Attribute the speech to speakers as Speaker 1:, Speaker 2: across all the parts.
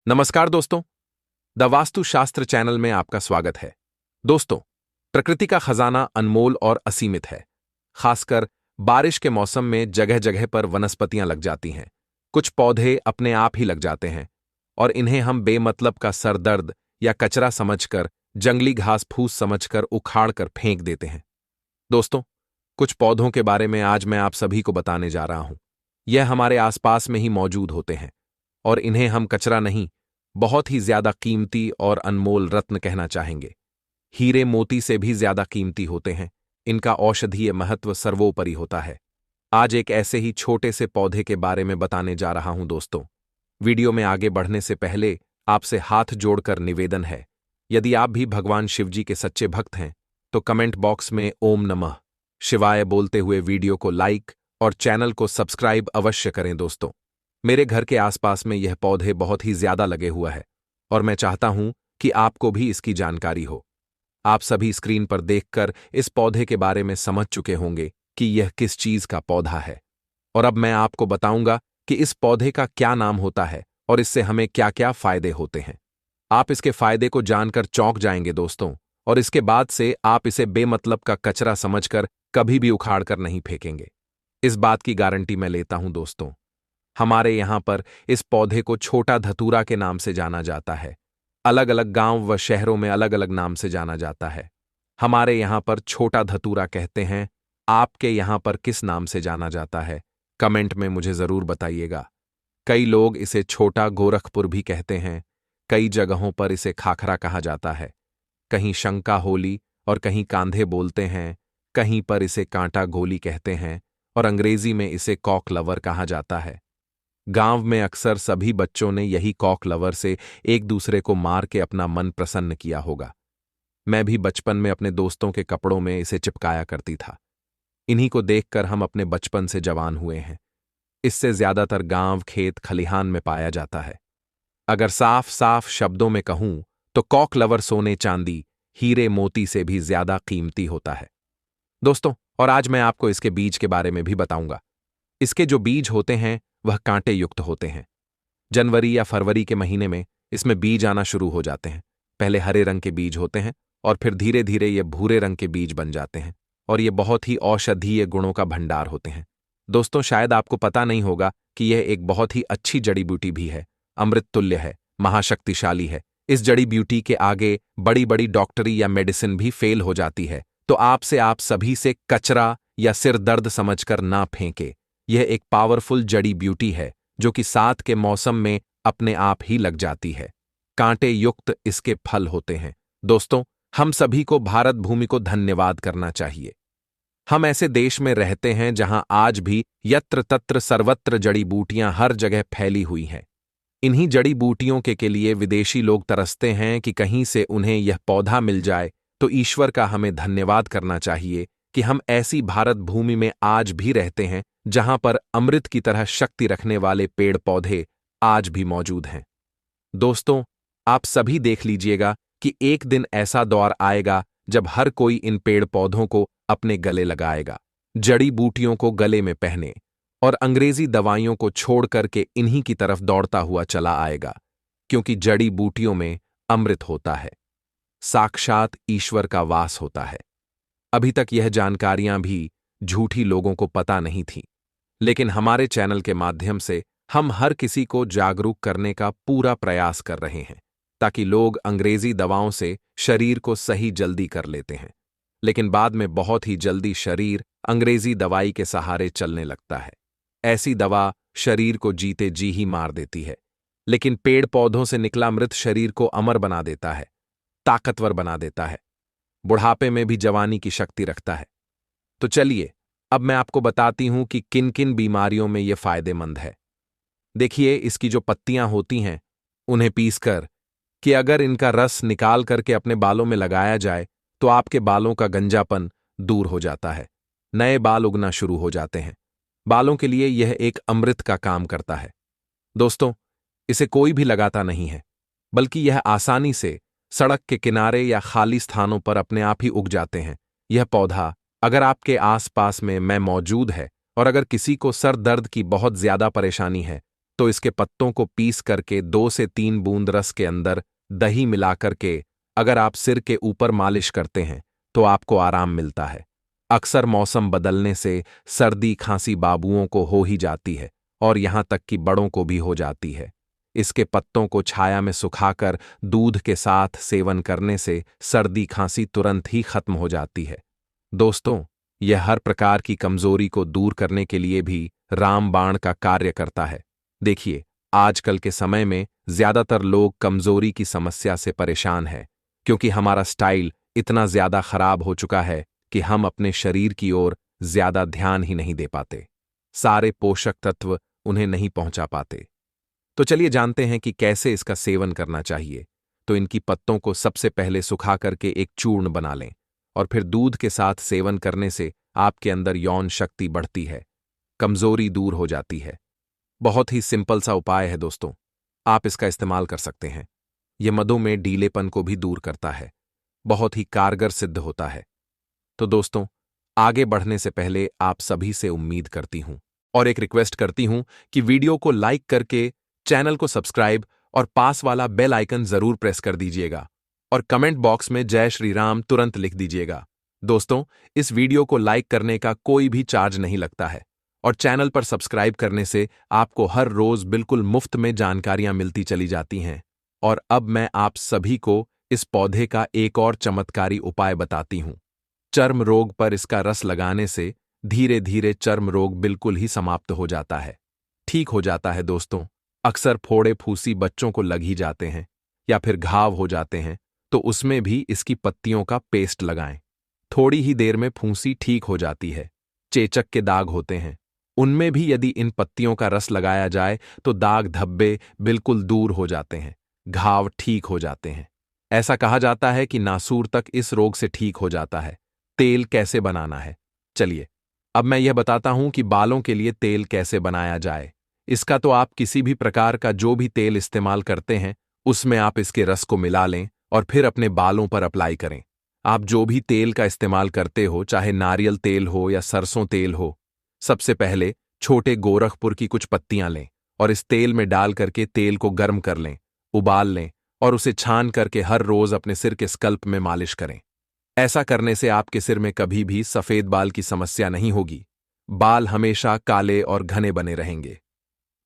Speaker 1: नमस्कार दोस्तों, the Vastushastra channel में आपका स्वागत है। दोस्तों, प्रकृति का खजाना अनमोल और असीमित है। खासकर बारिश के मौसम में जगह जगह पर वनस्पतियां लग जाती हैं। कुछ पौधे अपने आप ही लग जाते हैं और इन्हें हम बेमतलब का सरदर्द या कचरा समझकर, जंगली घास फूस समझकर उखाड़ कर फेंक देते हैं। दोस्तों, कुछ पौधों के बारे में आज मैं आप सभी को बताने जा रहा हूं। यह हमारे आसपास में ही मौजूद होते हैं और इन्हें हम कचरा नहीं, बहुत ही ज्यादा कीमती और अनमोल रत्न कहना चाहेंगे। हीरे मोती से भी ज्यादा कीमती होते हैं। इनका औषधीय महत्व सर्वोपरि होता है। आज एक ऐसे ही छोटे से पौधे के बारे में बताने जा रहा हूं दोस्तों। वीडियो में आगे बढ़ने से पहले आपसे हाथ जोड़कर निवेदन है, यदि आप भी भगवान शिवजी के सच्चे भक्त हैं तो कमेंट बॉक्स में ओम नमः शिवाय बोलते हुए वीडियो को लाइक और चैनल को सब्सक्राइब अवश्य करें। दोस्तों, मेरे घर के आसपास में यह पौधे बहुत ही ज्यादा लगे हुआ है और मैं चाहता हूं कि आपको भी इसकी जानकारी हो। आप सभी स्क्रीन पर देखकर इस पौधे के बारे में समझ चुके होंगे कि यह किस चीज का पौधा है, और अब मैं आपको बताऊंगा कि इस पौधे का क्या नाम होता है और इससे हमें क्या क्या फायदे होते हैं। आप इसके फायदे को जानकर चौंक जाएंगे दोस्तों, और इसके बाद से आप इसे बेमतलब का कचरा समझकर कभी भी उखाड़ कर नहीं फेंकेंगे। इस बात की गारंटी मैं लेता हूं दोस्तों। हमारे यहां पर इस पौधे को छोटा धतूरा के नाम से जाना जाता है। अलग अलग गांव व शहरों में अलग अलग नाम से जाना जाता है। हमारे यहां पर छोटा धतूरा कहते हैं। आपके यहां पर किस नाम से जाना जाता है, कमेंट में मुझे जरूर बताइएगा। कई लोग इसे छोटा गोरखपुर भी कहते हैं। कई जगहों पर इसे खाखरा कहा जाता है। कहीं शंका होली और कहीं कांधे बोलते हैं। कहीं पर इसे कांटा गोली कहते हैं और अंग्रेजी में इसे कॉक लवर कहा जाता है। गांव में अक्सर सभी बच्चों ने यही कॉक लवर से एक दूसरे को मार के अपना मन प्रसन्न किया होगा। मैं भी बचपन में अपने दोस्तों के कपड़ों में इसे चिपकाया करती था। इन्हीं को देखकर हम अपने बचपन से जवान हुए हैं। इससे ज्यादातर गांव, खेत, खलिहान में पाया जाता है। अगर साफ साफ शब्दों में कहूं तो कॉक लवर सोने चांदी, हीरे मोती से भी ज्यादा कीमती होता है दोस्तों। और आज मैं आपको इसके बीज के बारे में भी बताऊंगा। इसके जो बीज होते हैं वह कांटे युक्त होते हैं। जनवरी या फरवरी के महीने में इसमें बीज आना शुरू हो जाते हैं। पहले हरे रंग के बीज होते हैं और फिर धीरे धीरे ये भूरे रंग के बीज बन जाते हैं और ये बहुत ही औषधीय गुणों का भंडार होते हैं। दोस्तों, शायद आपको पता नहीं होगा कि यह एक बहुत ही अच्छी जड़ी बूटी भी है। अमृत तुल्य है, महाशक्तिशाली है। इस जड़ी बूटी के आगे बड़ी बड़ी डॉक्टरी या मेडिसिन भी फेल हो जाती है। तो आप सभी से कचरा या सिर दर्द समझकर ना फेंके। यह एक पावरफुल जड़ी ब्यूटी है जो कि साथ के मौसम में अपने आप ही लग जाती है। कांटे युक्त इसके फल होते हैं। दोस्तों, हम सभी को भारत भूमि को धन्यवाद करना चाहिए। हम ऐसे देश में रहते हैं जहां आज भी यत्र तत्र सर्वत्र जड़ी बूटियां हर जगह फैली हुई हैं। इन्हीं जड़ी बूटियों के लिए विदेशी लोग तरसते हैं कि कहीं से उन्हें यह पौधा मिल जाए। तो ईश्वर का हमें धन्यवाद करना चाहिए कि हम ऐसी भारत भूमि में आज भी रहते हैं जहां पर अमृत की तरह शक्ति रखने वाले पेड़ पौधे आज भी मौजूद हैं। दोस्तों, आप सभी देख लीजिएगा कि एक दिन ऐसा दौर आएगा जब हर कोई इन पेड़ पौधों को अपने गले लगाएगा, जड़ी बूटियों को गले में पहने और अंग्रेजी दवाइयों को छोड़ करके इन्हीं की तरफ दौड़ता हुआ चला आएगा, क्योंकि जड़ी बूटियों में अमृत होता है, साक्षात ईश्वर का वास होता है। अभी तक यह जानकारियां भी झूठी लोगों को पता नहीं थी, लेकिन हमारे चैनल के माध्यम से हम हर किसी को जागरूक करने का पूरा प्रयास कर रहे हैं, ताकि लोग अंग्रेजी दवाओं से शरीर को सही जल्दी कर लेते हैं, लेकिन बाद में बहुत ही जल्दी शरीर अंग्रेजी दवाई के सहारे चलने लगता है। ऐसी दवा शरीर को जीते जी ही मार देती है, लेकिन पेड़ पौधों से निकला अमृत शरीर को अमर बना देता है, ताकतवर बना देता है, बुढ़ापे में भी जवानी की शक्ति रखता है। तो चलिए, अब मैं आपको बताती हूं कि किन किन बीमारियों में यह फायदेमंद है। देखिए, इसकी जो पत्तियां होती हैं उन्हें पीसकर कि अगर इनका रस निकाल करके अपने बालों में लगाया जाए तो आपके बालों का गंजापन दूर हो जाता है, नए बाल उगना शुरू हो जाते हैं। बालों के लिए यह एक अमृत का काम करता है। दोस्तों, इसे कोई भी लगाता नहीं है, बल्कि यह आसानी से सड़क के किनारे या खाली स्थानों पर अपने आप ही उग जाते हैं। यह पौधा अगर आपके आसपास में मौजूद है और अगर किसी को सर दर्द की बहुत ज्यादा परेशानी है तो इसके पत्तों को पीस करके 2 से 3 बूंद रस के अंदर दही मिलाकर के अगर आप सिर के ऊपर मालिश करते हैं तो आपको आराम मिलता है। अक्सर मौसम बदलने से सर्दी खांसी बाबुओं को हो ही जाती है और यहां तक कि बड़ों को भी हो जाती है। इसके पत्तों को छाया में सुखाकर दूध के साथ सेवन करने से सर्दी खांसी तुरंत ही खत्म हो जाती है। दोस्तों, यह हर प्रकार की कमजोरी को दूर करने के लिए भी रामबाण का कार्य करता है। देखिए, आजकल के समय में ज्यादातर लोग कमजोरी की समस्या से परेशान हैं, क्योंकि हमारा स्टाइल इतना ज्यादा खराब हो चुका है कि हम अपने शरीर की ओर ज्यादा ध्यान ही नहीं दे पाते। सारे पोषक तत्व उन्हें नहीं पहुंचा पाते। तो चलिए जानते हैं कि कैसे इसका सेवन करना चाहिए। तो इनकी पत्तों को सबसे पहले सुखा करके एक चूर्ण बना लें और फिर दूध के साथ सेवन करने से आपके अंदर यौन शक्ति बढ़ती है, कमजोरी दूर हो जाती है। बहुत ही सिंपल सा उपाय है दोस्तों, आप इसका इस्तेमाल कर सकते हैं। यह मधुमेह ढीलेपन को भी दूर करता है, बहुत ही कारगर सिद्ध होता है। तो दोस्तों, आगे बढ़ने से पहले आप सभी से उम्मीद करती हूं और एक रिक्वेस्ट करती हूं कि वीडियो को लाइक करके चैनल को सब्सक्राइब और पास वाला बेल आइकन जरूर प्रेस कर दीजिएगा और कमेंट बॉक्स में जय श्री राम तुरंत लिख दीजिएगा। दोस्तों, इस वीडियो को लाइक करने का कोई भी चार्ज नहीं लगता है और चैनल पर सब्सक्राइब करने से आपको हर रोज बिल्कुल मुफ्त में जानकारियां मिलती चली जाती हैं। और अब मैं आप सभी को इस पौधे का एक और चमत्कारी उपाय बताती हूं। चर्म रोग पर इसका रस लगाने से धीरे धीरे चर्म रोग बिल्कुल ही समाप्त हो जाता है, ठीक हो जाता है। दोस्तों, अक्सर फोड़े फूसी बच्चों को लग ही जाते हैं या फिर घाव हो जाते हैं, तो उसमें भी इसकी पत्तियों का पेस्ट लगाएं। थोड़ी ही देर में फूंसी ठीक हो जाती है। चेचक के दाग होते हैं, उनमें भी यदि इन पत्तियों का रस लगाया जाए तो दाग धब्बे बिल्कुल दूर हो जाते हैं, घाव ठीक हो जाते हैं। ऐसा कहा जाता है कि नासूर तक इस रोग से ठीक हो जाता है। तेल कैसे बनाना है, चलिए अब मैं यह बताता हूं कि बालों के लिए तेल कैसे बनाया जाए। इसका तो आप किसी भी प्रकार का जो भी तेल इस्तेमाल करते हैं उसमें आप इसके रस को मिला लें और फिर अपने बालों पर अप्लाई करें। आप जो भी तेल का इस्तेमाल करते हो, चाहे नारियल तेल हो या सरसों तेल हो, सबसे पहले छोटे गोरखपुर की कुछ पत्तियां लें और इस तेल में डाल करके तेल को गर्म कर लें, उबाल लें और उसे छान करके हर रोज अपने सिर के स्कल्प में मालिश करें। ऐसा करने से आपके सिर में कभी भी सफेद बाल की समस्या नहीं होगी, बाल हमेशा काले और घने बने रहेंगे।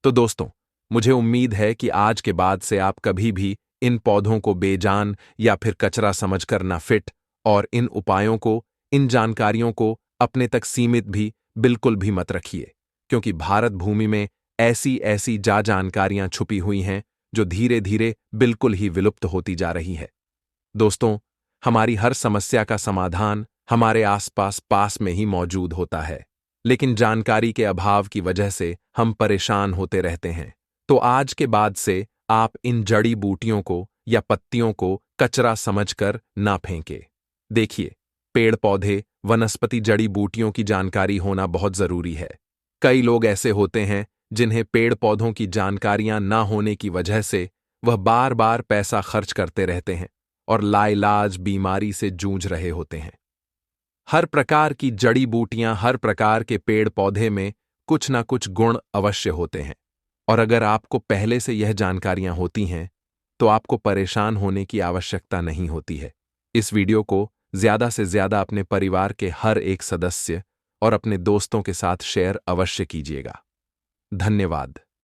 Speaker 1: तो दोस्तों, मुझे उम्मीद है कि आज के बाद से आप कभी भी इन पौधों को बेजान या फिर कचरा समझकर ना फिट और इन उपायों को, इन जानकारियों को अपने तक सीमित भी बिल्कुल भी मत रखिए, क्योंकि भारत भूमि में ऐसी ऐसी जानकारियां छुपी हुई हैं जो धीरे धीरे बिल्कुल ही विलुप्त होती जा रही है। दोस्तों, हमारी हर समस्या का समाधान हमारे आसपास पास में ही मौजूद होता है, लेकिन जानकारी के अभाव की वजह से हम परेशान होते रहते हैं। तो आज के बाद से आप इन जड़ी बूटियों को या पत्तियों को कचरा समझकर ना फेंके। देखिए, पेड़ पौधे, वनस्पति, जड़ी बूटियों की जानकारी होना बहुत जरूरी है। कई लोग ऐसे होते हैं जिन्हें पेड़ पौधों की जानकारियां ना होने की वजह से वह बार बार पैसा खर्च करते रहते हैं और लाइलाज बीमारी से जूझ रहे होते हैं। हर प्रकार की जड़ी बूटियां, हर प्रकार के पेड़ पौधे में कुछ ना कुछ गुण अवश्य होते हैं और अगर आपको पहले से यह जानकारियां होती हैं तो आपको परेशान होने की आवश्यकता नहीं होती है। इस वीडियो को ज्यादा से ज्यादा अपने परिवार के हर एक सदस्य और अपने दोस्तों के साथ शेयर अवश्य कीजिएगा। धन्यवाद।